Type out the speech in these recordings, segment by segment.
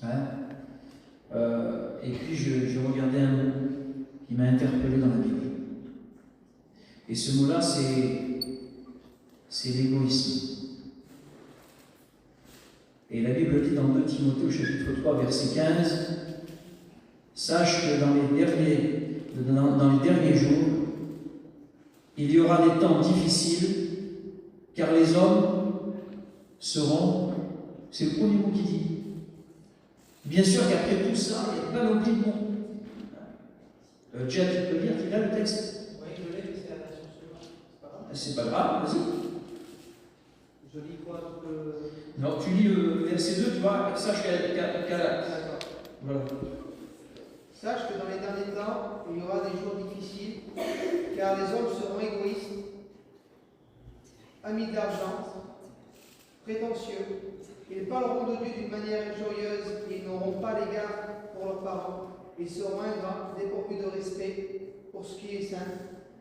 Hein. Et puis je regardais un mot qui m'a interpellé dans la Bible. Et ce mot-là, c'est l'égoïsme. Et la Bible dit dans 2 Timothée au chapitre 3, verset 15, « Sache que dans les derniers jours, il y aura des temps difficiles, car les hommes seront... » C'est le premier mot qui dit. Bien sûr qu'après tout ça, il n'y a pas non plus de mots. Jad, tu peux lire, tu as le texte? Oui, je l'ai, mais c'est à la source. C'est pas grave, vas-y. Je lis quoi Non, tu lis le verset 2, tu vois, sache qu'à la... D'accord. Voilà. Sache que dans les derniers temps, il y aura des jours difficiles, car les hommes seront égoïstes, amis d'argent, prétentieux. Ils parleront de Dieu d'une manière injurieuse et ils n'auront pas l'égard pour leurs parents. Ils seront ingrats, dépourvus de respect pour ce qui est saint.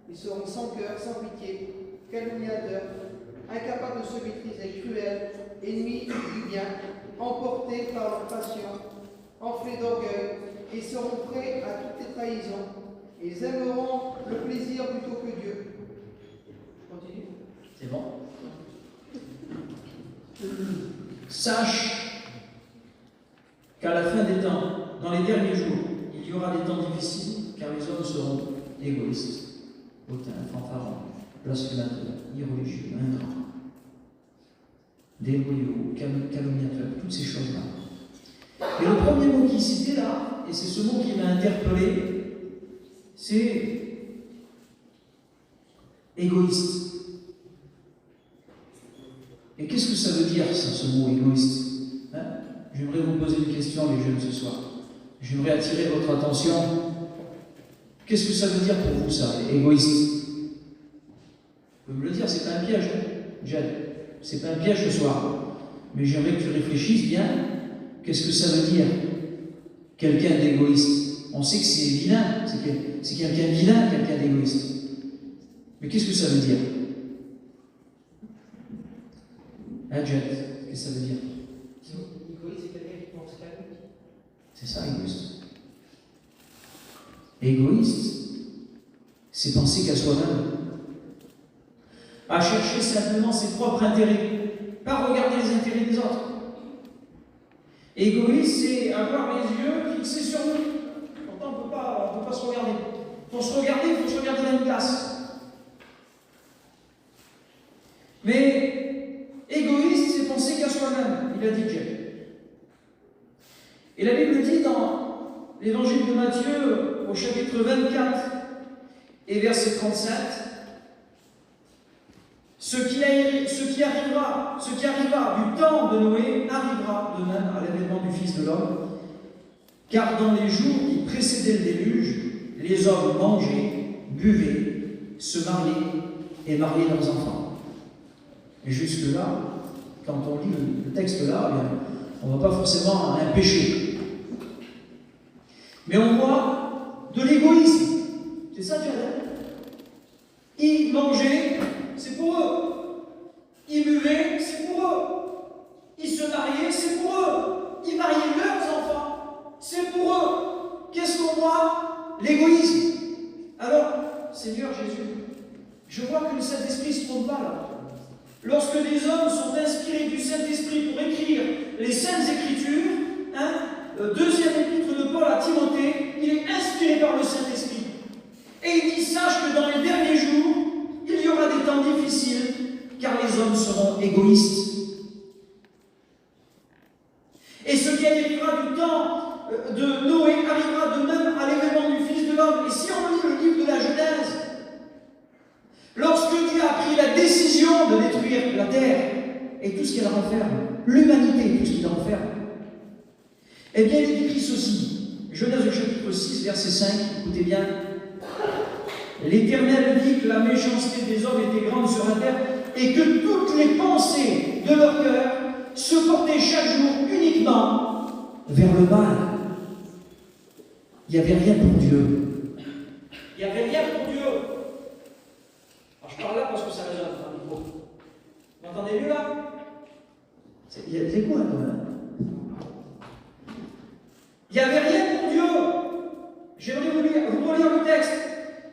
Ils seront sans cœur, sans pitié, calomniateurs, incapables de se maîtriser, cruels, ennemis du bien, emportés par leur passion, enflés d'orgueil, et seront prêts à toutes les trahisons. Ils aimeront le plaisir plutôt que Dieu. Je continue. C'est bon. Sache qu'à la fin des temps, dans les derniers jours, il y aura des temps difficiles, car les hommes seront égoïstes, hautains, fanfarons, blasphémateurs, irreligieux, ingrats, déloyaux, calomniateurs, toutes ces choses-là. Et le premier mot qui est cité là, et c'est ce mot qui m'a interpellé, c'est égoïste. Et qu'est-ce que ça veut dire, ça, ce mot égoïste? Hein? J'aimerais vous poser une question, les jeunes, ce soir. J'aimerais attirer votre attention. Qu'est-ce que ça veut dire pour vous, ça, égoïste? Vous pouvez me le dire, c'est pas un piège, Jade. C'est pas un piège ce soir. Mais j'aimerais que tu réfléchisses bien. Qu'est-ce que ça veut dire, quelqu'un d'égoïste? On sait que c'est vilain, c'est quelqu'un de vilain, quelqu'un d'égoïste. Mais qu'est-ce que ça veut dire? Hein, Jade, qu'est-ce que ça veut dire? Égoïste, c'est quelqu'un qui pense qu'à lui. C'est ça, égoïste. Égoïste, c'est penser qu'à soi-même. À chercher simplement ses propres intérêts, pas regarder les intérêts des autres. Égoïste, c'est avoir les yeux fixés sur nous. Pourtant, on ne peut pas se regarder. Pour se regarder, il faut se regarder dans une glace. Mais égoïste, c'est penser qu'à soi-même, il a dit Dieu. Et la Bible dit dans l'évangile de Matthieu, au chapitre 24 et verset 37, ce qui arriva du temps de Noé arrivera de même à l'avènement du Fils de l'homme, car dans les jours qui précédaient le déluge, les hommes mangeaient, buvaient, se mariaient et mariaient leurs enfants. Et jusque-là, quand on lit le texte là, on ne voit pas forcément un péché. Mais on voit de l'égoïsme. C'est ça, Dieu. Ils mangeaient, c'est pour eux. Ils buvaient, c'est pour eux. Ils se mariaient, c'est pour eux. Ils mariaient leurs enfants, c'est pour eux. Qu'est-ce qu'on voit? L'égoïsme. Alors, Seigneur Jésus, je vois que le Saint-Esprit ne se trompe pas là. Lorsque des hommes sont inspirés du Saint-Esprit pour écrire les Saintes Écritures, deuxième épître de Paul à Timothée, il est inspiré par le Saint-Esprit. Et il dit, sache que dans les derniers jours, il y aura des temps difficiles, car les hommes seront égoïstes. Et ce qui arrivera du temps de Noé arrivera de même à l'événement du Fils de l'homme. Et si on lit le livre de la Genèse, lorsque Dieu a pris la décision de détruire la terre et tout ce qu'elle renferme, l'humanité et tout ce qu'il renferme, eh bien il est écrit ceci, Genèse au chapitre 6, verset 5, écoutez bien, l'Éternel vit que la méchanceté des hommes était grande sur la terre et que toutes les pensées de leur cœur se portaient chaque jour uniquement vers le mal. Il n'y avait rien pour Dieu. Il n'y avait rien pour Dieu. Alors je parle là parce que ça résonne dans le micro. Vous m'entendez mieux là? C'est quoi là? Il n'y avait rien pour Dieu. J'aimerais vous relire le texte.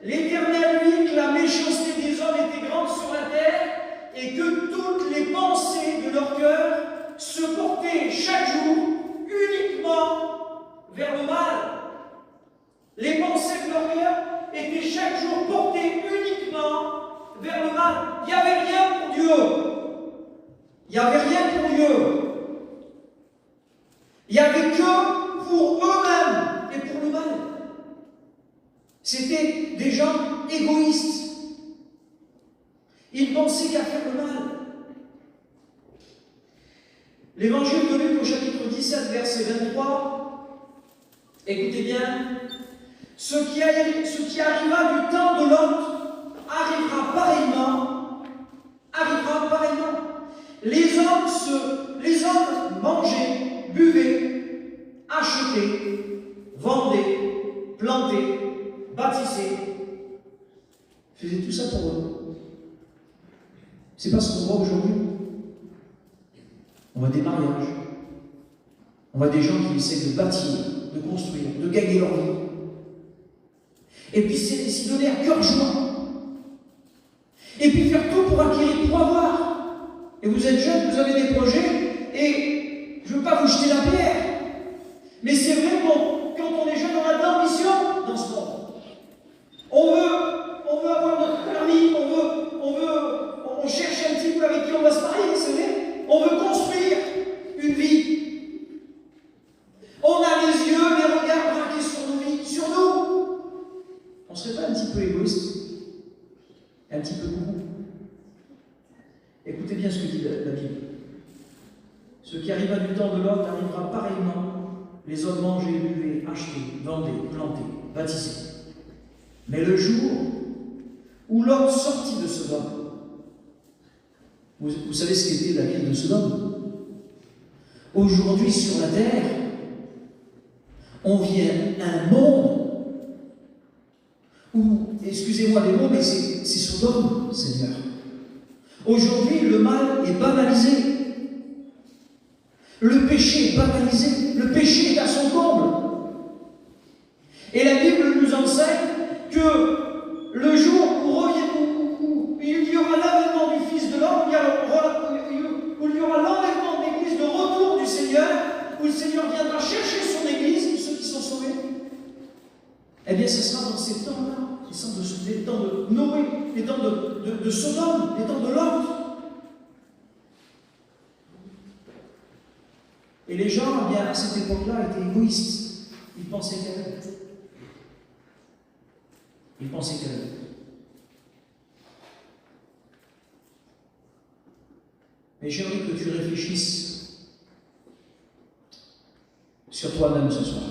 L'Éternel vit que la méchanceté des hommes était grande sur la terre et que toutes les pensées de leur cœur se portaient chaque jour uniquement vers le mal. Les pensées de leur cœur étaient chaque jour portées uniquement vers le mal. Il n'y avait rien pour Dieu. Il n'y avait rien pour Dieu. Il n'y avait que pour eux-mêmes et pour le mal. C'était des gens égoïstes. Ils pensaient qu'à faire le mal. L'évangile de Luc au chapitre 17, verset 23, écoutez bien, ce qui arriva du temps de Lot arrivera pareillement. Les hommes mangeaient, buvaient, achetaient, vendaient, plantaient, bâtissaient. Ils faisaient tout ça pour eux. C'est pas ce qu'on voit aujourd'hui. On voit des mariages. On voit des gens qui essaient de bâtir, de construire, de gagner leur vie. Et puis s'y donner à cœur joie. Et puis faire tout pour acquérir, pour avoir. Et vous êtes jeune, vous avez des projets, et je ne veux pas vous jeter la pierre. Mais c'est vrai que quand on est jeune, on a de l'ambition dans ce monde. On veut avoir notre permis, on cherche un petit peu avec qui on va se marier, c'est vrai. On veut construire une vie. On a les yeux, les regards braqués sur nos vies, sur nous. On ne serait pas un petit peu égoïste? Un petit peu beaucoup. Écoutez bien ce que dit la Bible. Ce qui arriva du temps de Lot arrivera pareillement. Les hommes mangeaient, buvaient, achetaient, vendaient, plantaient, bâtissaient. Mais le jour où Lot sortit de Sodome, vous savez ce qu'était la ville de Sodome? Aujourd'hui, sur la terre, on vient un monde où, excusez-moi les mots, mais c'est Sodome, Seigneur. Aujourd'hui, le mal est banalisé. Le péché est banalisé. Le péché est à son comble. Et la Bible nous enseigne que le jour où il y aura l'avènement du Fils de l'homme, où il y aura l'enlèvement de l'Église, le retour du Seigneur, où le Seigneur viendra chercher son Église, ceux qui sont sauvés, eh bien ce sera dans ces temps-là, les temps de Noé, les temps de Sodome, les temps de Lot. Et les gens, eh bien, à cette époque-là, étaient égoïstes. Ils pensaient qu'à eux. Mais j'aimerais que tu réfléchisses sur toi-même ce soir.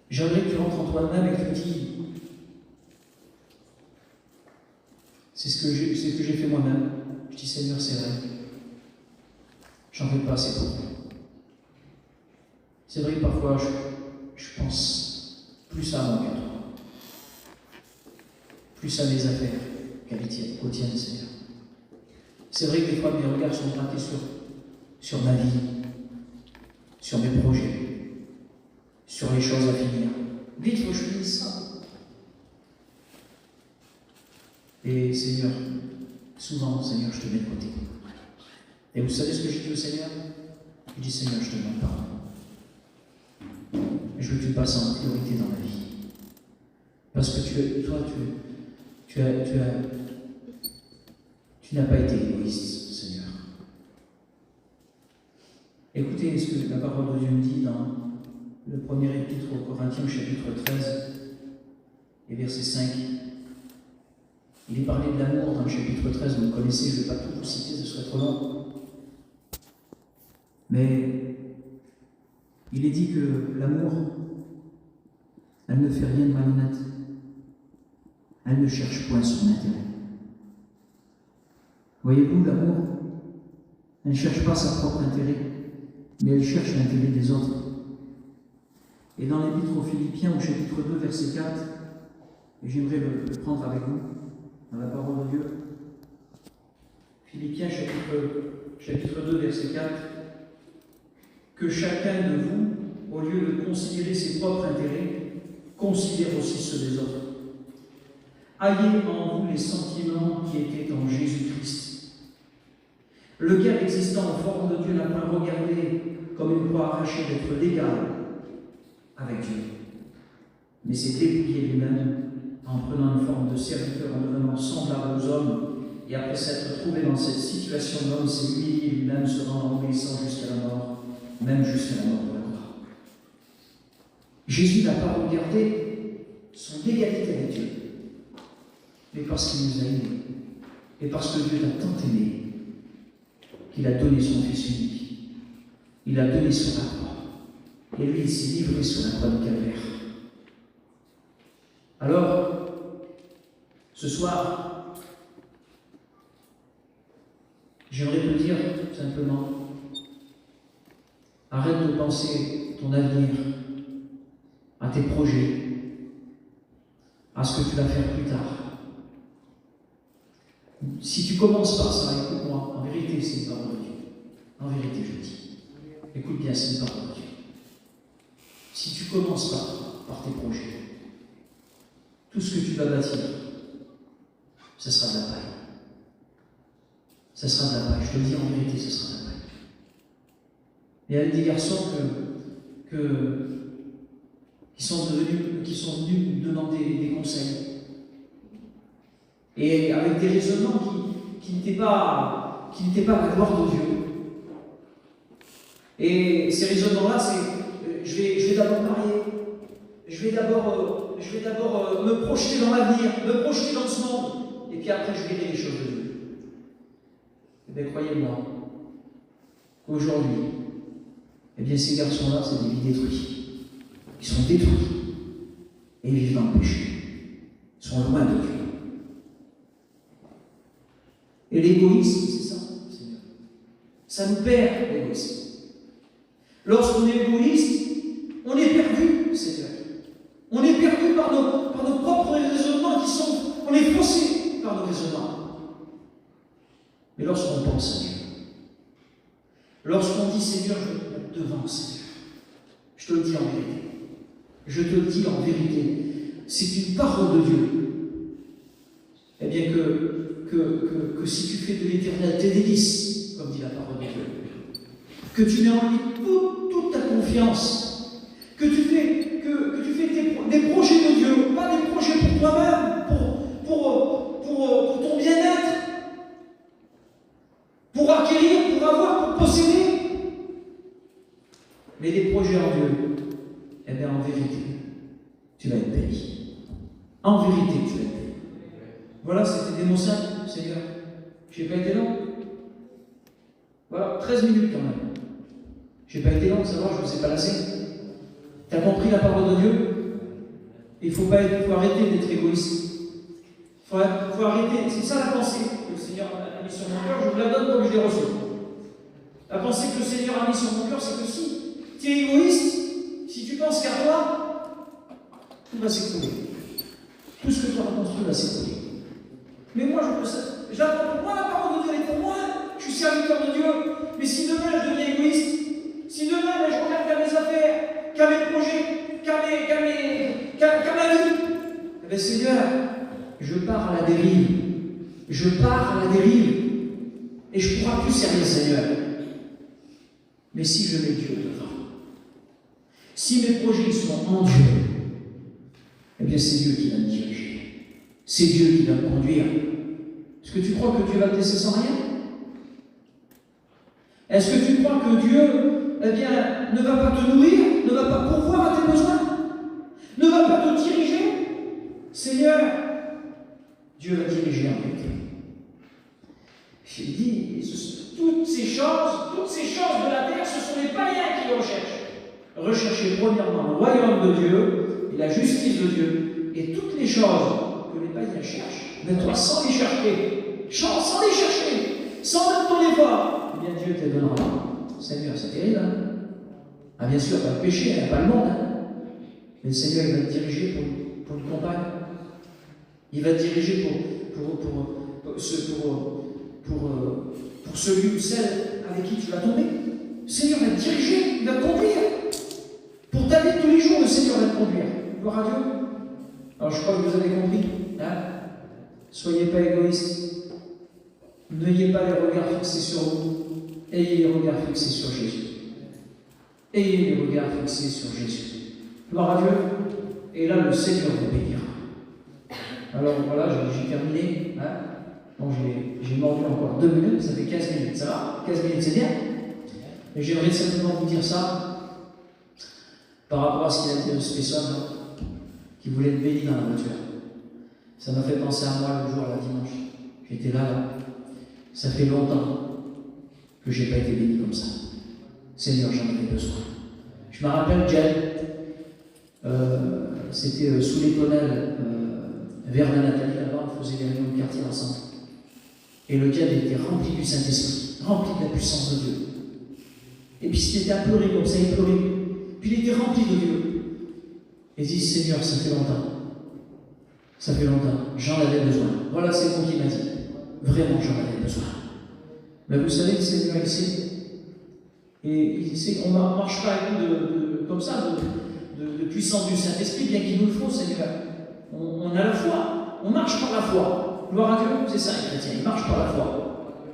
J'aimerais que tu rentres en toi-même et que tu te dis, c'est ce que j'ai fait moi-même. Je dis, Seigneur, c'est vrai. J'en fais pas assez pour toi. C'est vrai que parfois, je pense plus à moi qu'à toi. Plus à mes affaires qu'aux tiennes, Seigneur. C'est vrai que des fois, mes regards sont braqués sur ma vie, sur mes projets, sur les choses à finir. Vite, il faut que je finisse ça. Et Seigneur, souvent, Seigneur, je te mets de côté. Et vous savez ce que je dis au Seigneur? Je dis, Seigneur, je te demande pardon. Et je veux que tu passes en priorité dans ma vie. Parce que toi, tu n'as pas été égoïste, Seigneur. Écoutez ce que la parole de Dieu me dit dans le premier épître aux Corinthiens, chapitre 13, et verset 5. Il est parlé de l'amour dans le chapitre 13, vous le connaissez, je ne vais pas tout vous citer, ce serait trop long. Mais il est dit que l'amour, elle ne fait rien de malhonnête. Elle ne cherche point son intérêt. Voyez-vous, l'amour, elle ne cherche pas sa propre intérêt, mais elle cherche l'intérêt des autres. Et dans l'épître aux Philippiens, au chapitre 2, verset 4, et j'aimerais le prendre avec vous, dans la parole de Dieu. Philippiens, chapitre 2, verset 4. que chacun de vous, au lieu de considérer ses propres intérêts, considère aussi ceux des autres. Ayez en vous les sentiments qui étaient en Jésus-Christ, lequel, existant en forme de Dieu, n'a pas regardé comme une proie arrachée d'être l'égal avec Dieu, mais s'est dépouillé lui-même en prenant une forme de serviteur, en devenant semblable aux hommes, et après s'être trouvé dans cette situation d'homme, s'est humilié lui-même, se rendant obéissant jusqu'à la mort, même jusqu'à la mort de la croix. Jésus n'a pas regardé son égalité avec Dieu, mais parce qu'il nous a aimés, et parce que Dieu l'a tant aimé, qu'il a donné son Fils unique. Il a donné sur la croix. Et lui, il s'est livré sur la croix du calvaire. Alors, ce soir, j'aimerais te dire simplement, arrête de penser ton avenir, à tes projets, à ce que tu vas faire plus tard. Si tu commences par ça, écoute-moi, en vérité, c'est une parole de Dieu. En vérité, je dis. Écoute bien, c'est une parole de Dieu. Si tu commences par tes projets, tout ce que tu vas bâtir, ce sera de la paille. Ce sera de la paille. Je te le dis en vérité, ce sera de la paille. Il y a des garçons qui sont venus me demander des conseils. Et avec des raisonnements qui n'étaient pas à la gloire de Dieu. Et ces raisonnements-là, c'est je vais d'abord marier, je vais d'abord me projeter dans l'avenir, me projeter dans ce monde, et puis après je verrai les choses de Dieu. Eh bien, croyez-moi, aujourd'hui, eh bien, ces garçons-là, c'est des vies détruites. Ils sont détruits et ils vivent dans le péché. Ils sont loin de Dieu. Et l'égoïsme, c'est ça, Seigneur. Ça nous perd, l'égoïsme. Lorsqu'on est égoïste, on est perdu, Seigneur. On est perdu par nos propres raisonnements on est faussé par nos raisonnements. Mais lorsqu'on pense à Dieu, lorsqu'on dit Seigneur, je te mets devant, Seigneur, je te le dis en vérité. Je te le dis en vérité. C'est une parole de Dieu. Eh bien que si tu fais de l'éternel tes délices, comme dit la parole de Dieu, que tu mets en lui toute ta confiance, que tu fais des projets de Dieu, pas des projets pour toi-même, pour ton bien-être, pour acquérir, pour avoir, pour posséder, mais des projets en Dieu. Eh bien, en vérité, tu vas être béni. En vérité, tu vas être béni. Voilà, c'était des mots simples, Seigneur. Je n'ai pas été long. Voilà, 13 minutes quand même. Je n'ai pas été long, ça va, je ne vous ai pas lassé. Tu as compris la parole de Dieu? Il faut arrêter d'être égoïste. Il faut arrêter, c'est ça la pensée que le Seigneur a mis sur mon cœur, je vous la donne comme je l'ai reçue. La pensée que le Seigneur a mis sur mon cœur, c'est que si tu es égoïste, si tu penses qu'à toi, tout va s'écrouler. Tout ce que tu as reconstruit va s'écrouler. Mais moi, j'apprends pour moi la parole de Dieu, et pour moi, je suis serviteur de Dieu. Mais si demain je deviens égoïste, si demain je regarde qu'à mes affaires, qu'à mes projets, qu'à ma vie, eh bien Seigneur, je pars à la dérive. Je pars à la dérive. Et je ne pourrai plus servir Seigneur. Mais si je mets Dieu devant, si mes projets sont en Dieu, eh bien c'est Dieu qui va me diriger. C'est Dieu qui va me conduire. Est-ce que tu crois que Dieu va te laisser sans rien? Est-ce que tu crois que Dieu, eh bien, ne va pas te nourrir, ne va pas pourvoir à tes besoins, ne va pas te diriger? Seigneur, Dieu va diriger en vérité. J'ai dit, toutes ces choses de la terre, ce sont les païens qui recherchent. Recherchez premièrement le royaume de Dieu et la justice de Dieu, et toutes les choses que les païens cherchent, mais toi, sans les chercher, sans mettre ton effort, eh bien Dieu te donnera. Seigneur, c'est terrible, hein? Ah, bien sûr, pas le péché, pas le monde, hein? Mais le Seigneur, il va te diriger pour une compagne. Il va te diriger pour celui ou celle avec qui tu vas tomber. Le Seigneur va te diriger. il va te conduire. Pour ta vie de tous les jours, le Seigneur va te conduire. Gloire à Dieu. Alors je crois que vous avez compris. Hein? Soyez pas égoïstes. N'ayez pas les regards fixés sur vous. Ayez les regards fixés sur Jésus. Ayez les regards fixés sur Jésus. Gloire à Dieu. Et là, le Seigneur vous bénira. Alors voilà, j'ai terminé. Hein? Bon, j'ai mordu encore 2 minutes, ça fait 15 minutes. Ça va? 15 minutes, c'est bien. Mais j'aimerais simplement vous dire ça par rapport à ce qu'il a dit de ce personne qui voulait être béni dans la voiture. Ça m'a fait penser à moi le jour, là, dimanche. J'étais là. Ça fait longtemps que je n'ai pas été béni comme ça. Seigneur, j'en avais besoin. Je me rappelle, Jen, c'était sous les tonnelles vers la Nathalie, là-bas, on faisait des réunions de quartier ensemble. Et le diable était rempli du Saint-Esprit, rempli de la puissance de Dieu. Et puis il était à pleurer comme ça, il pleurait. Puis il était rempli de Dieu. Et il dit, Seigneur, ça fait longtemps. Ça fait longtemps, j'en avais besoin. Voilà, c'est vous qui m'a dit. Vraiment, j'en avais besoin. Mais vous savez, le Seigneur, il sait. Et il sait qu'on ne marche pas avec nous comme ça, de puissance du Saint-Esprit, bien qu'il nous le faut, Seigneur. On a la foi. On marche par la foi. Gloire à Dieu, c'est ça, les chrétiens. Ils marchent par la foi.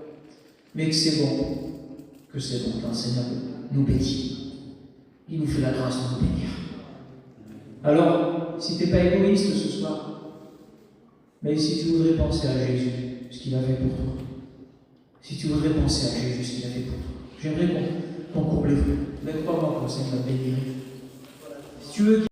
Mais que c'est bon. Que c'est bon quand le Seigneur nous bénit. Il nous fait la grâce de nous bénir. Alors, si tu n'es pas égoïste ce soir, mais si tu voudrais penser à Jésus, ce qu'il a fait pour toi, si tu voudrais penser à Jésus, ce qu'il a fait pour toi, j'aimerais qu'on coupe les feux. Même pas moi, comme ça, il va te bénir. Si tu veux